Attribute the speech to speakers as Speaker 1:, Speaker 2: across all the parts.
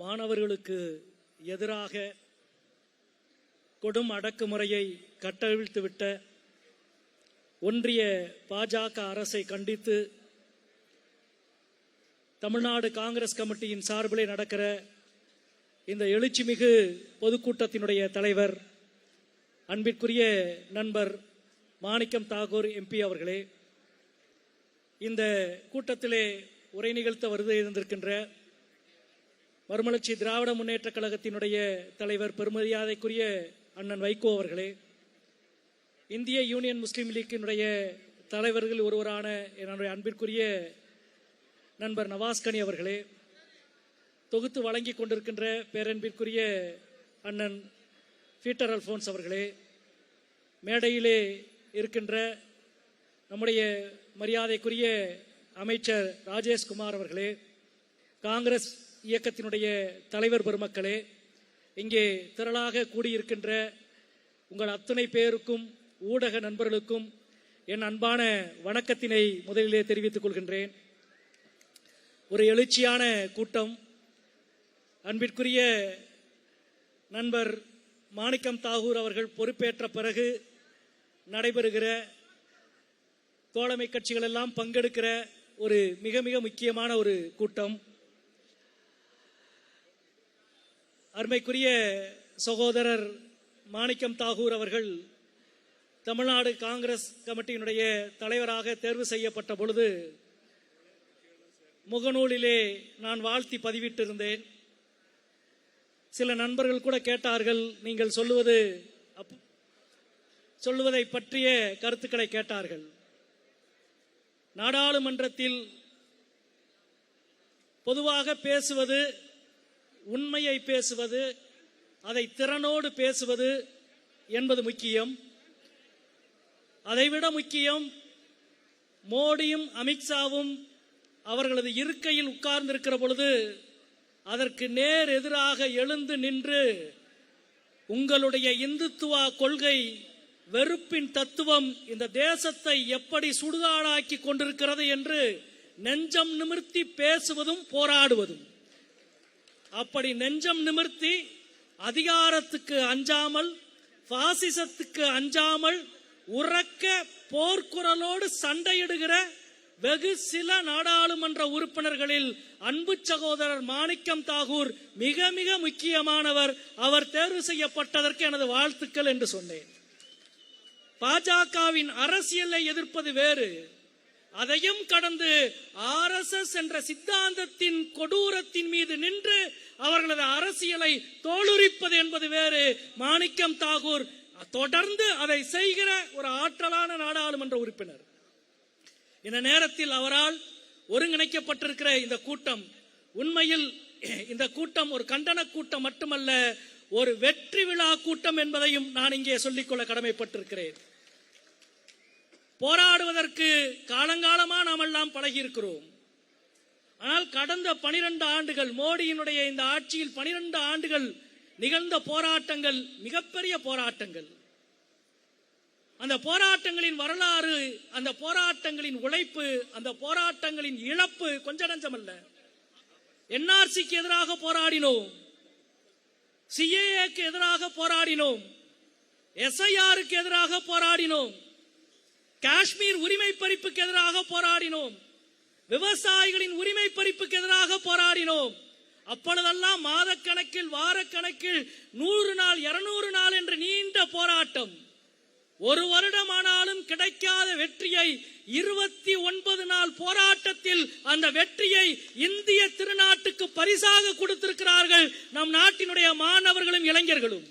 Speaker 1: மாணவர்களுக்கு எதிராக கொடும் அடக்குமுறையை கட்டவிழ்த்துவிட்ட ஒன்றிய பாஜக அரசை கண்டித்து தமிழ்நாடு காங்கிரஸ் கமிட்டியின் சார்பிலே நடக்கிற இந்த எழுச்சிமிகு பொதுக்கூட்டத்தினுடைய தலைவர் அன்பிற்குரிய நண்பர் மாணிக்கம் தாகூர் எம்பி அவர்களே, இந்த கூட்டத்திலே உரை நிகழ்த்த வருகை இருந்திருக்கின்ற மறுமலர்ச்சி திராவிட முன்னேற்ற கழகத்தினுடைய தலைவர் பெருமரியாதைக்குரிய அண்ணன் வைகோ அவர்களே, இந்திய யூனியன் முஸ்லீம் லீக்கினுடைய தலைவர்கள் ஒருவரான என்னுடைய அன்பிற்குரிய நண்பர் நவாஸ்கனி அவர்களே, தொகுத்து வழங்கி கொண்டிருக்கின்ற பேரன்பிற்குரிய அண்ணன் பீட்டர் அல்போன்ஸ் அவர்களே, மேடையிலே இருக்கின்ற நம்முடைய மரியாதைக்குரிய அமைச்சர் ராஜேஷ்குமார் அவர்களே, காங்கிரஸ் இயக்கத்தினுடைய தலைவர் பெருமக்களே, இங்கே திரளாக கூடியிருக்கின்ற உங்கள் அத்தனை பேருக்கும் ஊடக நண்பர்களுக்கும் என் அன்பான வணக்கத்தினை முதலிலே தெரிவித்துக் கொள்கின்றேன். ஒரு எழுச்சியான கூட்டம். அன்பிற்குரிய நண்பர் மாணிக்கம் தாகூர் அவர்கள் பொறுப்பேற்ற பிறகு நடைபெறுகிற தோழமை கட்சிகள் எல்லாம் பங்கெடுக்கிற ஒரு மிக மிக முக்கியமான ஒரு கூட்டம். அருமைக்குரிய சகோதரர் மாணிக்கம் தாகூர் அவர்கள் தமிழ்நாடு காங்கிரஸ் கமிட்டியினுடைய தலைவராக தேர்வு செய்யப்பட்ட பொழுது முகநூலிலே நான் வாழ்த்தி பதிவிட்டிருந்தேன். சில நண்பர்கள் கூட கேட்டார்கள், நீங்கள் சொல்லுவதை பற்றிய கருத்துக்களை கேட்டார்கள். நாடாளுமன்றத்தில் பொதுவாக பேசுவது, உண்மையை பேசுவது, அதை திறனோடு பேசுவது என்பது முக்கியம். அதைவிட முக்கியம், மோடியும் அமித்ஷாவும் அவர்களது இருக்கையில் உட்கார்ந்திருக்கிற பொழுது அதற்கு நேர் எதிராக எழுந்து நின்று உங்களுடைய இந்துத்துவா கொள்கை, வெறுப்பின் தத்துவம் இந்த தேசத்தை எப்படி சுடுகாடாக்கி கொண்டிருக்கிறது என்று நெஞ்சம் நிமிர்த்தி பேசுவதும் போராடுவதும். அப்படி நெஞ்சம் நிமிர்த்தி அதிகாரத்துக்கு அஞ்சாமல், பாசிசத்துக்கு அஞ்சாமல், உறக்க போர்க்குரலோடு சண்டையிடுகிற வெகு சில நாடாளுமன்ற உறுப்பினர்களில் அன்பு சகோதரர் மாணிக்கம் தாகூர் மிக மிக முக்கியமானவர். அவர் தேர்வு செய்யப்பட்டதற்கு எனது வாழ்த்துக்கள் என்று சொன்னேன். பாஜகவின் அரசியலை எதிர்ப்பது வேறு, அதையும் கடந்து RSS என்ற சித்தாந்தத்தின் கொடூரத்தின் மீது நின்று அவர்களது அரசியலை தோலுரிப்பது என்பது வேறு. மாணிக்கம் தாகூர் தொடர்ந்து அதை செய்கிற ஒரு ஆற்றலான நாடாளுமன்ற உறுப்பினர். இந்த நேரத்தில் அவரால் ஒருங்கிணைக்கப்பட்டிருக்கிற இந்த கூட்டம், உண்மையில் இந்த கூட்டம் ஒரு கண்டன கூட்டம் மட்டுமல்ல, ஒரு வெற்றி விழா கூட்டம் என்பதையும் நான் இங்கே சொல்லிக்கொள்ள கடமைப்பட்டிருக்கிறேன். போராடுவதற்கு காலங்காலமா நாம் எல்லாம் பழகி இருக்கிறோம். ஆனால் கடந்த 12 ஆண்டுகள், மோடியினுடைய இந்த ஆட்சியில் 12 ஆண்டுகள் நிகழ்ந்த போராட்டங்கள் மிகப்பெரிய போராட்டங்கள். அந்த போராட்டங்களின் வரலாறு, அந்த போராட்டங்களின் உழைப்பு, அந்த போராட்டங்களின் இழப்பு கொஞ்ச நஞ்சமல்ல. NRCக்கு எதிராக போராடினோம், CAAக்கு எதிராக போராடினோம், SIRக்கு எதிராக போராடினோம், காஷ்மீர் உரிமை பறிப்புக்கு எதிராக போராடினோம், விவசாயிகளின் உரிமை பறிப்புக்கு எதிராக போராடினோம். அப்பொழுதெல்லாம் மாதக்கணக்கில், வாரக்கணக்கில், 100 நாள், 200 நாள் என்று நீண்ட போராட்டம். ஒரு வருடமானாலும் கிடைக்காத வெற்றியை 29 நாள் போராட்டத்தில் அந்த வெற்றியை இந்திய திருநாட்டுக்கு பரிசாக கொடுத்திருக்கிறார்கள் நம் நாட்டினுடைய மாணவர்களும் இளைஞர்களும்.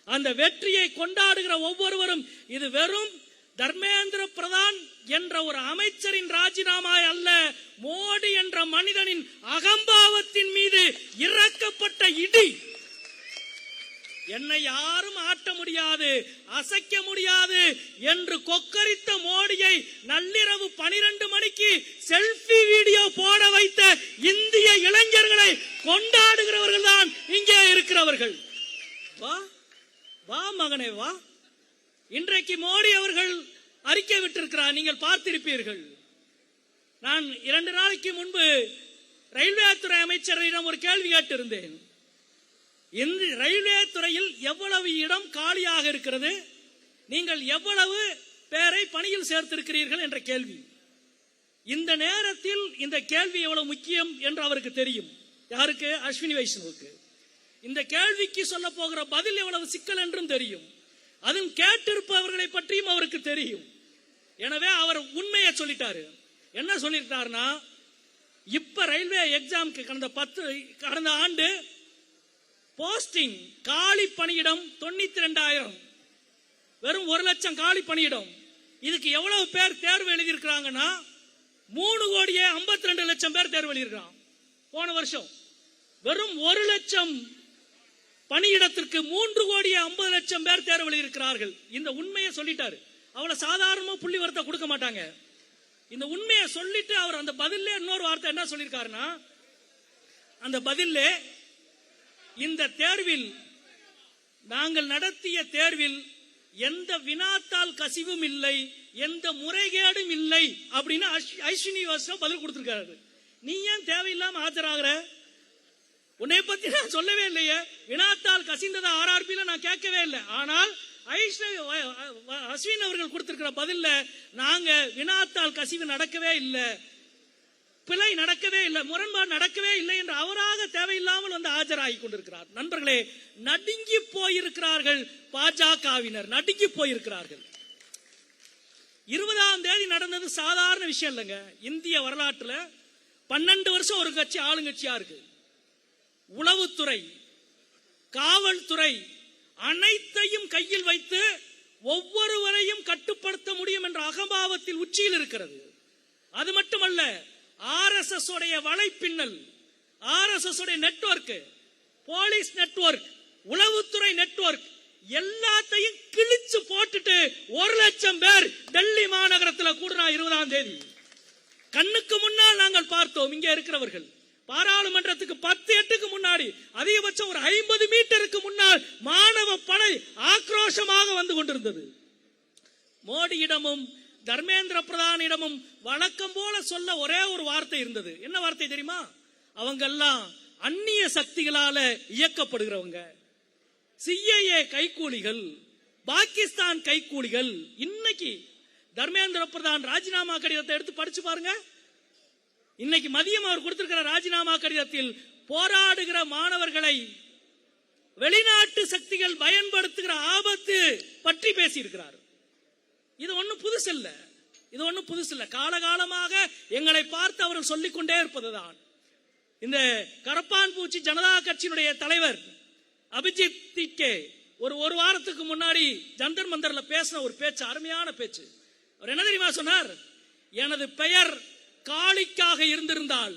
Speaker 1: அந்த வெற்றியை கொண்டாடுகிற ஒவ்வொருவரும் இது வெறும் தர்மேந்திர பிரதான் என்ற ஒரு அமைச்சரின் ராஜினாமா அல்ல, மோடி என்ற மனிதனின் அகம்பாவத்தின் மீது இறக்கப்பட்ட இடி. என்னை யாரும் ஆட்ட முடியாது, அசைக்க முடியாது என்று கொக்கரித்த மோடியை நள்ளிரவு 12 மணிக்கு செல்ஃபி வீடியோ போட வைத்த இந்திய இளைஞர்களை கொண்டாடுகிறவர்கள் தான் இங்கே இருக்கிறவர்கள். வா வா மகனே வா. இன்றைக்கு மோடி அவர்கள் அறிக்கை விட்டிருக்கிறார், நீங்கள் பார்த்திருப்பீர்கள். நான் 2 நாளைக்கு முன்பு ரயில்வே துறை அமைச்சரிடம் ஒரு கேள்வி கேட்டிருந்தேன். இந்த ரயில்வே துறையில் எவ்வளவு இடம் காலியாக இருக்கிறது, நீங்கள் எவ்வளவு பேரை பணியில் சேர்த்திருக்கிறீர்கள் என்ற கேள்வி. இந்த நேரத்தில் இந்த கேள்வி எவ்வளவு முக்கியம் என்று அவருக்கு தெரியும். யாருக்கு? அஸ்வினி வைஷ்ணவுக்கு. இந்த கேள்விக்கு சொல்ல போகிற பதில் எவ்வளவு சிக்கல் என்றும் தெரியும். அதுவும் கேட்டிருப்பவர்களை பற்றியும் அவருக்கு தெரியும். எனவே அவர் உண்மையை சொல்லிட்டாரு. என்ன சொல்லிட்டாருன்னா, இப்ப ரயில்வே எக்ஸாமுக்கு கடந்த ஆண்டு போஸ்டிங் காலி பணியிடம் 92,000, வெறும் 1,00,000 காலி பணியிடம். இதுக்கு எவ்வளவு பேர் தேர்வு எழுதியிருக்கிறாங்கன்னா 3,52,00,000 பேர் தேர்வு எழுதியிருக்கிறான். போன வருஷம் வெறும் 1,00,000 பணியிடத்திற்கு 3,50,00,000 பேர் தேர்வு எழுதியிருக்கிறார்கள். இந்த உண்மையை சொல்லிட்டாரு. அவளை சாதாரணமா புள்ளி வரத்தை கொடுக்க மாட்டாங்க. இந்த உண்மையை சொல்லிட்டு அவர் அந்த பதிலே இன்னொரு வார்த்தை என்ன சொல்லியிருக்காருன்னா, அந்த பதிலே இந்த தேர்வில், நாங்கள் நடத்திய தேர்வில் எந்த வினாத்தால் கசிவும் இல்லை, எந்த முறைகேடும் இல்லை அப்படின்னு அஸ்வினி வைஷ்ணவ் பதில் கொடுத்திருக்காரு. நீ ஏன் தேவையில்லாம ஆஜராகிற? உன்னை பத்தி நான் சொல்லவே இல்லையே. வினாத்தால் கசிந்ததா RRB நான் கேட்கவே இல்லை. ஆனால் அஸ்வின் அவர்கள் கொடுத்திருக்கிற பதில்ல நாங்க வினாத்தால் கசிவு நடக்கவே இல்லை, பிழை நடக்கவே இல்லை, முரண்பாடு நடக்கவே இல்லை என்று அவராக தேவையில்லாமல் வந்து ஆஜராகி கொண்டிருக்கிறார். நண்பர்களே, நடுங்கி போயிருக்கிறார்கள். பாஜகவினர் நடுங்கி போயிருக்கிறார்கள். 20ஆம் தேதி நடந்தது சாதாரண விஷயம் இல்லைங்க. இந்திய வரலாற்றுல 12 வருஷம் ஒரு கட்சி ஆளுங்கட்சியா இருக்கு. உளவுத்துறை, காவல்துறை அனைத்தையும் கையில் வைத்து ஒவ்வொருவரையும் கட்டுப்படுத்த முடியும் என்ற அகம்பாவத்தில் உச்சியில் இருக்கிறது. அது மட்டுமல்ல, RSS உடைய வலைப்பின்னல், RSS உடைய நெட்வொர்க், போலீஸ் நெட்வொர்க், உளவுத்துறை நெட்வொர்க் எல்லாத்தையும் கிழிச்சு போட்டுட்டு 1,00,000 பேர் டெல்லி மாநகரத்தில் கூடுனா 20ஆம் தேதி. கண்ணுக்கு முன்னால் நாங்கள் பார்த்தோம். இங்கே இருக்கிறவர்கள் பாராளுமன்றத்துக்கு 10-8க்கு முன்னாடி, அதிகபட்சம் ஒரு 50 மீட்டருக்கு முன்னால் மாணவ படை ஆக்ரோஷமாக வந்து கொண்டிருந்தது. மோடியிடமும் தர்மேந்திர பிரதானிடமும் வழக்கம் போல சொல்ல ஒரே ஒரு வார்த்தை இருந்தது. என்ன வார்த்தை தெரியுமா? அவங்க எல்லாம் அந்நிய சக்திகளால இயக்கப்படுகிறவங்க, CIA கைக்கூலிகள், பாகிஸ்தான் கைக்கூலிகள். இன்னைக்கு தர்மேந்திர பிரதான் ராஜினாமா கடிதத்தை எடுத்து படிச்சு பாருங்க. இன்னைக்கு மதியம் அவர் கொடுத்திருக்கிற ராஜினாமா கடிதத்தில் போராடுகிற மாணவர்களை வெளிநாட்டு சக்திகள் பயன்படுத்துகிற ஆபத்து பற்றி பேசியிருக்கிறார். இது ஒன்னும் புதுசு இல்ல, இது ஒன்னும் புதுசு இல்ல. காலகாலமாக எங்களை பார்த்து அவர்கள் சொல்லிக் கொண்டே இருப்பதுதான். இந்த கரப்பான் பூச்சி ஜனதா கட்சியினுடைய தலைவர் அபிஜித் திக்கே ஒரு வாரத்துக்கு முன்னாடி ஜந்தர் மந்தர்ல பேசின ஒரு பேச்சு, அருமையான பேச்சு. அவர் என்ன தெரியுமா சொன்னார்? எனது பெயர் காளிக்காக இருந்திருந்தால்,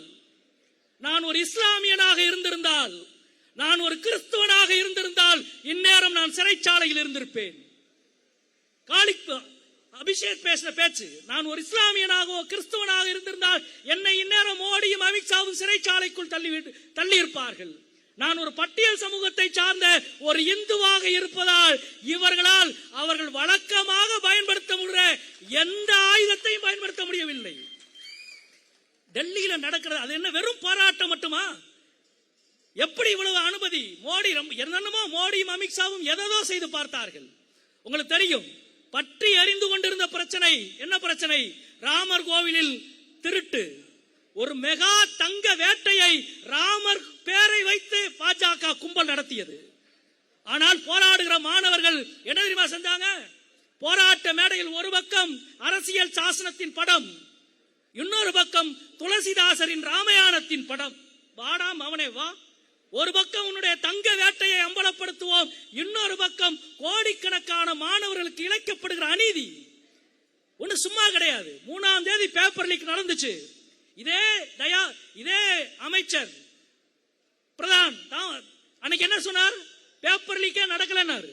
Speaker 1: நான் ஒரு இஸ்லாமியனாக இருந்திருந்தால், நான் ஒரு கிறிஸ்துவனாக இருந்திருந்தால் இந்நேரம் நான் சிறைச்சாலையில் இருந்திருப்பேன். அபிஷேக் பேசின பேச்சு. நான் ஒரு இஸ்லாமியனாகவோ கிறிஸ்துவனாக இருந்திருந்தால் என்னை இந்நேரம் மோடியும் அமித்ஷாவும் சிறைச்சாலைக்குள் தள்ளி இருப்பார்கள். நான் ஒரு பட்டியல் சமூகத்தை சார்ந்த ஒரு இந்துவாக இருப்பதால் இவர்களால் அவர்கள் வழக்கமாக பயன்படுத்த முடிய எந்த ஆயுதத்தையும் பயன்படுத்த முடியவில்லை. டெல்லியில நடக்கிறது அது என்ன வெறும் போராட்டம் மட்டுமா? எப்படி இவ்வளவு அனுமதி? மோடி என்னென்னமோ மோடியும் அமித்ஷாவும் எதோ செய்து பார்த்தார்கள். உங்களுக்கு தெரியும், பற்றி அறிந்து கொண்டிருந்த பிரச்சனை என்ன பிரச்சனை? ராமர் கோவிலில் திருட்டு. ஒரு மெகா தங்க வேட்டையை ராமர் பேரை வைத்து பாஜக கும்பல் நடத்தியது. ஆனால் போராடுகிற மாணவர்கள் என்ன தெரியுமா செஞ்சாங்க? போராட்ட மேடையில் ஒரு பக்கம் அரசியல் சாசனத்தின் படம், இன்னொரு பக்கம் துளசிதாசரின் ராமாயணத்தின் படம். வாடாம் அவனே வா. ஒரு பக்கம் உன்னுடைய தங்க வேட்டையை அம்பலப்படுத்துவோம், இன்னொரு பக்கம் கோடிக்கணக்கான மாணவர்களுக்கு இழைக்கப்படுகிற அநீதி. ஒண்ணு சும்மா கிடையாது. 3ஆம் தேதி பேப்பர் லீக் நடந்துச்சு. இதே அமைச்சர் பிரதான் அன்னைக்கு என்ன சொன்னார்? பேப்பர் லீக்கே நடக்கலன்னாரு.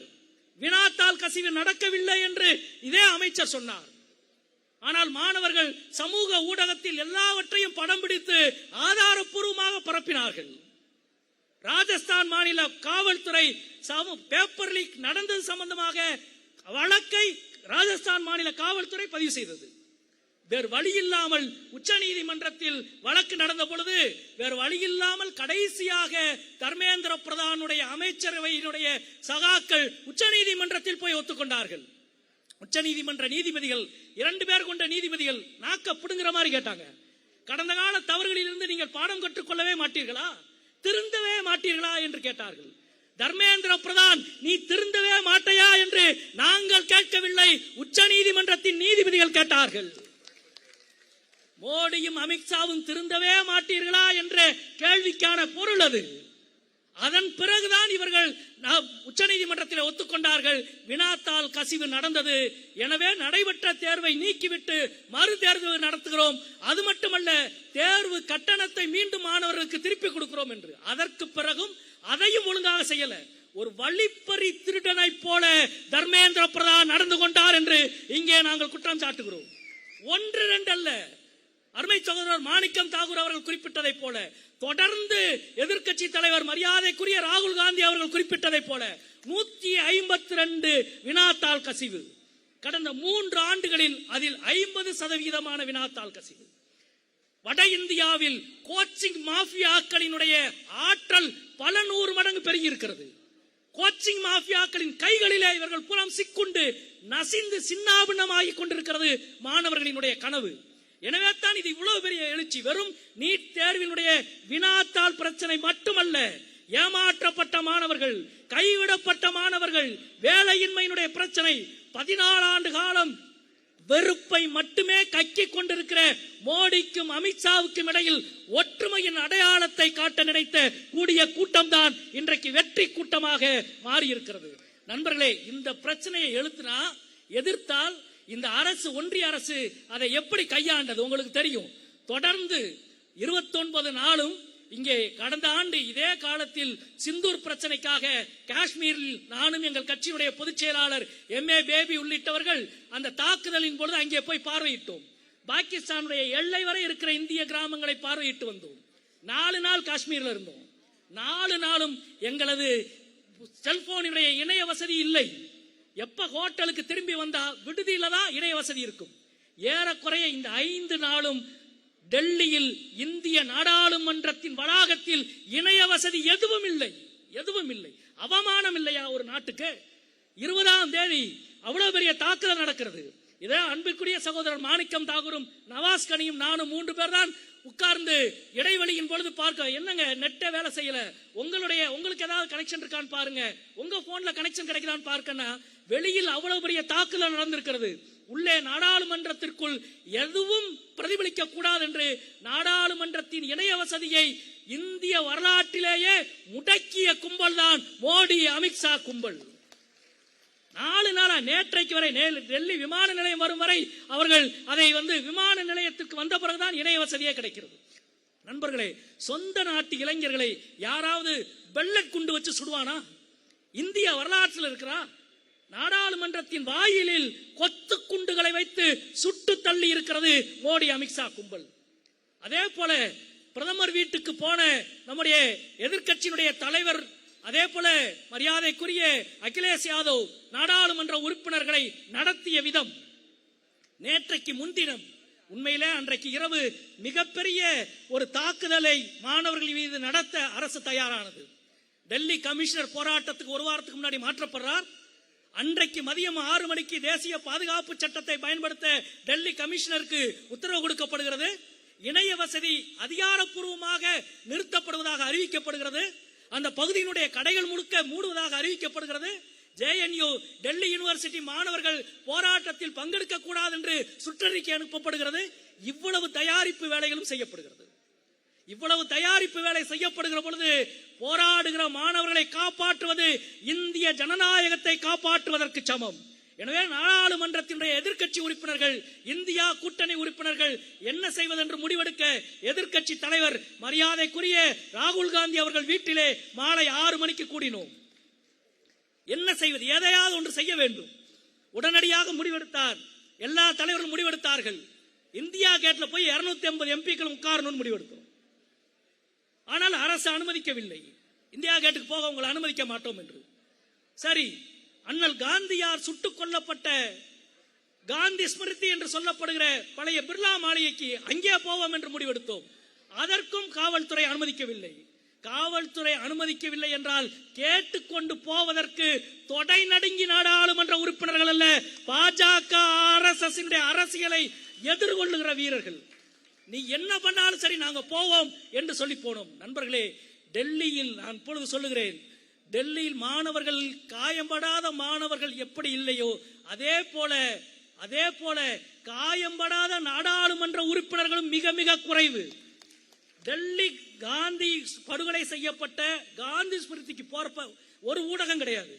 Speaker 1: வினாத்தால் கசிவு நடக்கவில்லை என்று இதே அமைச்சர் சொன்னார். ஆனால் மாணவர்கள் சமூக ஊடகத்தில் எல்லாவற்றையும் படம் பிடித்து ஆதாரப்பூர்வமாக பரப்பினார்கள். ராஜஸ்தான் மாநில காவல்துறை பேப்பர் லீக் நடந்தது சம்பந்தமாக வழக்கை ராஜஸ்தான் மாநில காவல்துறை பதிவு செய்தது. வேறு வழி இல்லாமல் உச்ச நீதிமன்றத்தில் வழக்கு நடந்த பொழுது வேறு வழி இல்லாமல் கடைசியாக தர்மேந்திர பிரதானுடைய அமைச்சரவையினுடைய சகாக்கள் உச்ச நீதிமன்றத்தில் போய் ஒத்துக்கொண்டார்கள். உச்ச நீதிமன்ற நீதிபதிகள் 2 பேர் கொண்ட நீதிபதிகள் நாக்க புடுங்குற மாதிரி கேட்டாங்க, கடந்த கால தவறுகளில் இருந்து நீங்கள் பாடம் கற்றுக்கொள்ளவே மாட்டீர்களா, திருந்தவே மாட்டீர்களா என்று கேட்டார்கள். தர்மேந்திர பிரதான் நீ திருந்தவே மாட்டையா என்று நாங்கள் கேட்கவில்லை, உச்ச நீதிமன்றத்தின் நீதிபதிகள் கேட்டார்கள். மோடியும் அமித்ஷாவும் திருந்தவே மாட்டீர்களா என்ற கேள்விக்கான பொருள் அது. அதன் பிறகுதான் இவர்கள் உச்ச நீதிமன்றத்தில் ஒத்துக்கொண்டார்கள். வினாத்தாள் கசிவு நடந்தது, எனவே நடைபெற்ற தேர்வை நீக்கிவிட்டு மறு தேர்வு நடத்துகிறோம், அது மட்டுமல்ல தேர்வு கட்டணத்தை மீண்டும் மாணவர்களுக்கு திருப்பி கொடுக்கிறோம் என்று. அதற்கு பிறகும் அதையும் ஒழுங்காக செய்யல. ஒரு வழிப்பறி திருடனை போல தர்மேந்திர பிரதான் நடந்து கொண்டார் என்று இங்கே நாங்கள் குற்றம் சாட்டுகிறோம். 1-2 அல்ல, அருமை சகோதரர் மாணிக்கம் தாகூர் அவர்கள் குறிப்பிட்டதை போல, தொடர்ந்து எதிர்க்கட்சி தலைவர் மரியாதைக்குரிய ராகுல் காந்தி அவர்கள் குறிப்பிட்டதை போல 152 வினாத்தாள் கசிவு கடந்த 3 ஆண்டுகளில், அதில் 50% வினாத்தாள் கசிவு. வட இந்தியாவில் கோச்சிங் மாஃபியாக்களினுடைய ஆற்றல் பல 100 மடங்கு பெருகி இருக்கிறது. கோச்சிங் மாஃபியாக்களின் கைகளிலே இவர்கள் புறம் சிக்குண்டு நசிந்து சின்னாபின்னமாகி கொண்டிருக்கிறது மாணவர்களினுடைய கனவு. எனவே தான் இது இவ்வளவு பெரிய எழுச்சி. வெறும் நீட் தேர்வினுடைய வினாத்தாள் பிரச்சனை மட்டுமல்ல, ஏமாற்றப்பட்ட மாணவர்கள், கைவிடப்பட்ட மாணவர்கள், வேலையின்மையினுடைய பிரச்சனை, 14 ஆண்டு காலம் வெறுப்பை மட்டுமே கக்கிக் கொண்டிருக்கிற மோடிக்கும் அமித்ஷாவுக்கும் இடையில் ஒற்றுமையின் அடையாளத்தை காட்ட நினைத்த கூடிய கூட்டம் தான் இன்றைக்கு வெற்றி கூட்டமாக மாறி இருக்கிறது. நண்பர்களே, இந்த பிரச்சனையை எதிர்த்தால் இந்த அரசு, ஒன்றிய அரசு அதை எப்படி கையாண்டது உங்களுக்கு தெரியும். தொடர்ந்து 29 நாளும் இங்கே கடந்த ஆண்டு இதே காலத்தில் சிந்தூர் பிரச்சனைக்காக காஷ்மீரில் நானும் எங்கள் கட்சியினுடைய பொதுச் செயலாளர் MA பேபி உள்ளிட்டவர்கள் அந்த தாக்குதலின் பொழுது அங்கே போய் பார்வையிட்டோம். பாகிஸ்தானுடைய எல்லை வரை இருக்கிற இந்திய கிராமங்களை பார்வையிட்டு வந்தோம். 4 நாள் காஷ்மீர்ல இருந்தோம். 4 நாளும் எங்களது செல்போனுடைய இணைய வசதி இல்லை. எப்ப ஹோட்டலுக்கு திரும்பி வந்தா விடுதியில தான் இணைய வசதி இருக்கும். ஏறக்குறைய இந்த 5 நாளும் டெல்லியில் இந்திய நாடாளுமன்றத்தின் வளாகத்தில் இணைய வசதி எதுவும் இல்லை. அவமானம் இல்லையா ஒரு நாட்டுக்கு? 20ஆம் தேதி அவ்வளவு பெரிய தாக்குதல் நடக்கிறது. இதே அன்பிற்குரிய சகோதரர் மாணிக்கம் தாகூரும் நவாஸ் கனியும் நானும் 3 பேர் தான் உட்கார்ந்து இடைவெளியின் பொழுது பார்க்க, என்னங்க நெட்டை வேலை செய்யல, உங்களுக்கு ஏதாவது கனெக்ஷன் இருக்கான்னு பாருங்க, உங்க போன்ல கனெக்ஷன் கிடைக்குதான்னு பார்க்கனா வெளியில் அவ்வளவு பெரிய தாக்குதல் நடந்திருக்கிறது. உள்ளே நாடாளுமன்றத்திற்குள் எதுவும் பிரதிபலிக்க கூடாது என்று நாடாளுமன்றத்தின் இணைய வசதியை இந்திய வரலாற்றிலேயே முடக்கிய கும்பல் தான் மோடி அமித்ஷா கும்பல். 4 நாளா நேற்றைக்கு வரை டெல்லி விமான நிலையம் வரும் வரை அவர்கள் அதை விமான நிலையத்துக்கு வந்த பிறகுதான் இணைய வசதியே கிடைக்கிறது. நண்பர்களே, சொந்த நாட்டு இளைஞர்களை யாராவது பெல்லட் குண்டு வச்சு சுடுவானா? இந்திய வரலாற்றில் இருக்கிறா? நாடாளுமன்றத்தின் வாயிலில் கொத்து குண்டுகளை வைத்து சுட்டு தள்ளி இருக்கிறது மோடி அமித்ஷா கும்பல். அதே போல பிரதமர் வீட்டுக்கு போன நம்முடைய எதிர்க்கட்சியினுடைய தலைவர், அதே போல மரியாதைக்குரிய அகிலேஷ் யாதவ் நாடாளுமன்ற உறுப்பினர்களை நடத்திய விதம், நேற்றைக்கு முன்தினம் உண்மையிலே அன்றைக்கு இரவு மிகப்பெரிய ஒரு தாக்குதலை மாணவர்கள் மீது நடத்த அரசு தயாரானது. டெல்லி கமிஷனர் போராட்டத்துக்கு 1 வாரத்துக்கு முன்னாடி மாற்றப்படுறார். அன்றைக்கு மதியம் 6 மணிக்கு தேசிய பாதுகாப்பு சட்டத்தை பயன்படுத்த டெல்லி கமிஷனருக்கு உத்தரவு கொடுக்கப்படுகிறது. இணைய வசதி அதிகாரப்பூர்வமாக நிறுத்தப்படுவதாக அறிவிக்கப்படுகிறது. அந்த பகுதியினுடைய கடைகள் முழுக்க மூடுவதாக அறிவிக்கப்படுகிறது. JNU டெல்லி யூனிவர்சிட்டி மாணவர்கள் போராட்டத்தில் பங்கெடுக்க கூடாது என்று சுற்றறிக்கை அனுப்பப்படுகிறது. இவ்வளவு தயாரிப்பு வேலைகளும் செய்யப்படுகிறது. இவ்வளவு தயாரிப்பு வேலை செய்யப்படுகிற பொழுது போராடுகிற மாணவர்களை காப்பாற்றுவது இந்திய ஜனநாயகத்தை காப்பாற்றுவதற்கு சமம். எனவே நாடாளுமன்றத்தினுடைய எதிர்க்கட்சி உறுப்பினர்கள், இந்தியா கூட்டணி உறுப்பினர்கள் என்ன செய்வது என்று முடிவெடுக்க எதிர்க்கட்சி தலைவர் மரியாதைக்குரிய ராகுல் காந்தி அவர்கள் வீட்டிலே மாலை 6 மணிக்கு கூடினோம். என்ன செய்வது? எதையாவது ஒன்று செய்ய வேண்டும். உடனடியாக முடிவெடுத்தார். எல்லா தலைவர்களும் முடிவெடுத்தார்கள். இந்தியா கேட்ல போய் 250 MPக்கள் உட்காரணும்னு முடிவெடுத்தோம். ஆனால் அரசு அனுமதிக்கவில்லை. இந்தியா கேட்டுக்கு போக உங்களை அனுமதிக்க மாட்டோம் என்று. சரி, அண்ணல் காந்தியார் சுட்டுக் கொல்லப்பட்ட காந்தி ஸ்மிருதி என்று சொல்லப்படுகிற பழைய பிர்லா மாளிகைக்கு அங்கே போவோம் என்று முடிவெடுத்தோம். அதற்கும் காவல்துறை அனுமதிக்கவில்லை. காவல்துறை அனுமதிக்கவில்லை என்றால் கேட்டுக்கொண்டு போவதற்கு தொடை நடுங்கி நாடாளுமன்ற உறுப்பினர்கள் அல்ல, பாஜக RSS அரசியலை எதிர்கொள்ளுகிற வீரர்கள். நீ என்ன பண்ணாலும் சரி நாங்க போவோம் என்று சொல்லி போனோம். நண்பர்களே, டெல்லியில் நான் இப்பொழுது சொல்லுகிறேன், டெல்லியில் மாணவர்கள், காயம்படாத மாணவர்கள் எப்படி இல்லையோ அதே போல காயம்படாத நாடாளுமன்ற உறுப்பினர்களும் மிக மிக குறைவு. டெல்லி காந்தி படுகொலை செய்யப்பட்ட காந்தி ஸ்மிருதிக்கு போறப்ப ஒரு ஊடகம் கிடையாது,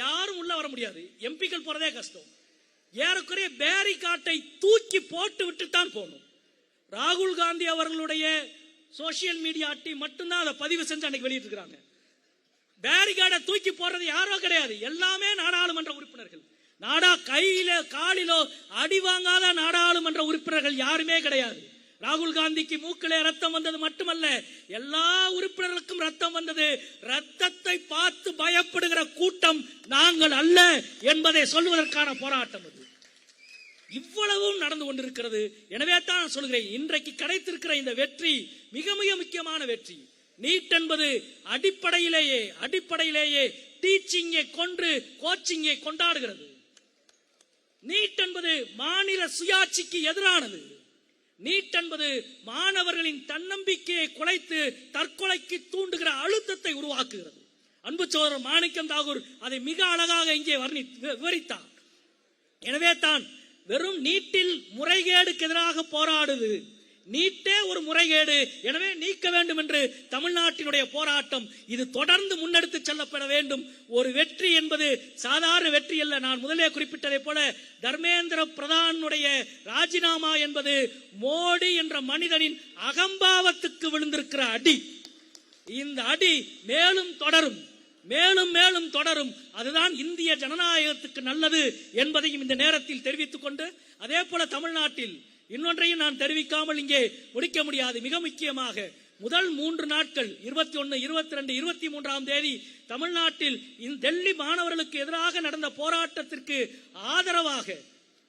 Speaker 1: யாரும் உள்ள வர முடியாது, எம்பிக்கள் போறதே கஷ்டம். ஏறக்குறைய பேரிகாட்டை தூக்கி போட்டு விட்டு தான் போகணும். ராகுல் காந்தி அவர்களுடைய சோசியல் மீடியா டீம் மட்டும்தான் அதை பதிவு செஞ்சு அன்னைக்கு வெளியிட்டிருக்கிறாங்க. பேரிகார்டை தூக்கி போடுறது யாரோ கிடையாது, எல்லாமே நாடாளுமன்ற உறுப்பினர்கள். கையில காலிலோ அடி வாங்காத நாடாளுமன்ற உறுப்பினர்கள் யாருமே கிடையாது. ராகுல் காந்திக்கு மூக்கிலே ரத்தம் வந்தது மட்டுமல்ல, எல்லா உறுப்பினர்களுக்கும் ரத்தம் வந்தது. ரத்தத்தை பார்த்து பயப்படுகிற கூட்டம் நாங்கள் அல்ல என்பதை சொல்வதற்கான போராட்டம் அது. இவ்வளவும் நடந்து கொண்டிருக்கிறது. எனவே தான் நான் சொல்கிறேன், இன்றைக்கு கிடைத்திருக்கிற இந்த வெற்றி மிக மிக முக்கியமான வெற்றி. நீட் என்பது அடிப்படையிலேயே டீச்சிங்கை கொன்று கோச்சிங்கை கொண்டாடுகிறது. நீட் என்பது மாநில சுயாட்சிக்கு எதிரானது. நீட் என்பது மாணவர்களின் தன்னம்பிக்கையை குலைத்து தற்கொலைக்கு தூண்டுகிற அழுத்தத்தை உருவாக்குகிறது. அன்பு சகோதரர் மாணிக்கம் தாகூர் அதை மிக அழகாக இங்கே விவரித்தார். எனவே தான் வெறும் நீட்டில் முறைகேடுக்கு எதிராக போராடுது. நீட்டே ஒரு முறைகேடு, எனவே நீக்க வேண்டும் என்று தமிழ்நாட்டினுடைய போராட்டம் இது தொடர்ந்து முன்னெடுத்து செல்லப்பட வேண்டும். ஒரு வெற்றி என்பது சாதாரண வெற்றி அல்ல. நான் முதலே குறிப்பிட்டதை போல தர்மேந்திர பிரதானுடைய ராஜினாமா என்பது மோடி என்ற மனிதனின் அகம்பாவத்துக்கு விழுந்திருக்கிற அடி. இந்த அடி மேலும் தொடரும். அதுதான் இந்திய ஜனநாயகத்துக்கு நல்லது என்பதையும் இந்த நேரத்தில் தெரிவித்துக் கொண்டு, அதே போல தமிழ்நாட்டில் இன்னொன்றையும் நான் தெரிவிக்காமல் இங்கே முடிக்க முடியாது. மிக முக்கியமாக முதல் 3 நாட்கள் 21, 22, 23ஆம் தேதி தமிழ்நாட்டில் டெல்லி மாணவர்களுக்கு எதிராக நடந்த போராட்டத்திற்கு ஆதரவாக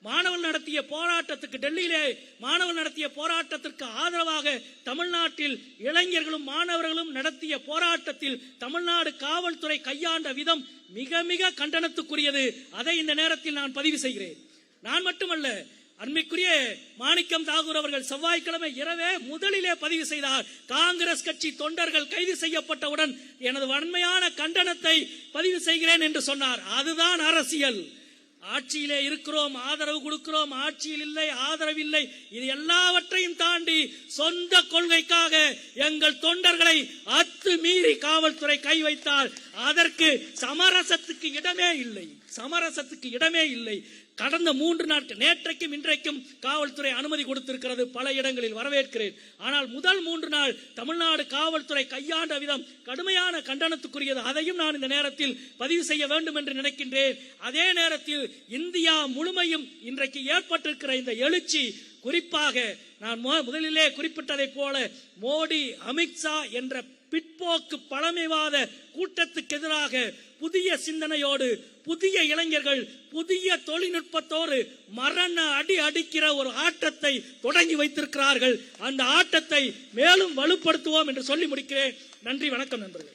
Speaker 1: மாணவர்கள் நடத்திய போராட்டத்துக்கு, டெல்லியிலே மாணவர்கள் நடத்திய போராட்டத்திற்கு ஆதரவாக தமிழ்நாட்டில் இளைஞர்களும் மாணவர்களும் நடத்திய போராட்டத்தில் தமிழ்நாடு காவல்துறை கையாண்ட விதம் மிக மிக கண்டனத்துக்குரியது. அதை இந்த நேரத்தில் நான் பதிவு செய்கிறேன். நான் மட்டுமல்ல, அன்மைக்குரிய மாணிக்கம் தாகூர் அவர்கள் செவ்வாய்க்கிழமை இரவே முதலிலே பதிவு செய்தார். காங்கிரஸ் கட்சி தொண்டர்கள் கைது செய்யப்பட்டவுடன் எனது வன்மையான கண்டனத்தை பதிவு செய்கிறேன் என்று சொன்னார். அதுதான் அரசியல். ஆட்சியிலே இருக்கிறோம், ஆதரவு கொடுக்கிறோம், ஆட்சியில் இல்லை, ஆதரவு இல்லை, இது எல்லாவற்றையும் தாண்டி சொந்த கொள்கைக்காக எங்கள் தொண்டர்களை அத்துமீறி காவல்துறை கை வைத்தால் அதற்கு சமரசத்துக்கு இடமே இல்லை. கடந்த 3 நாட்கள், நேற்றைக்கும் இன்றைக்கும் காவல்துறை அனுமதி கொடுத்திருக்கிறது, பல இடங்களில் வரவேற்கிறேன். ஆனால் முதல் 3 நாள் தமிழ்நாடு காவல்துறை கையாண்ட விதம் கடுமையான கண்டனத்துக்குரியது. அதையும் நான் இந்த நேரத்தில் பதிவு செய்ய வேண்டும் என்று நினைக்கின்றேன். அதே நேரத்தில் இந்தியா முழுமையும் இன்றைக்கு ஏற்பட்டிருக்கிற இந்த எழுச்சி, குறிப்பாக நான் முதலிலே குறிப்பிட்டதை போல மோடி, அமித்ஷா என்ற பிற்போக்கு பழமைவாத கூட்டத்துக்கு எதிராக புதிய சிந்தனையோடு, புதிய இளைஞர்கள் புதிய தொழில்நுட்பத்தோடு மரண அடி அடிக்கிற ஒரு ஆட்டத்தை தொடங்கி வைத்திருக்கிறார்கள். அந்த ஆட்டத்தை மேலும் வலுப்படுத்துவோம் என்று சொல்லி முடிக்கிறேன். நன்றி, வணக்கம் நண்பர்கள்.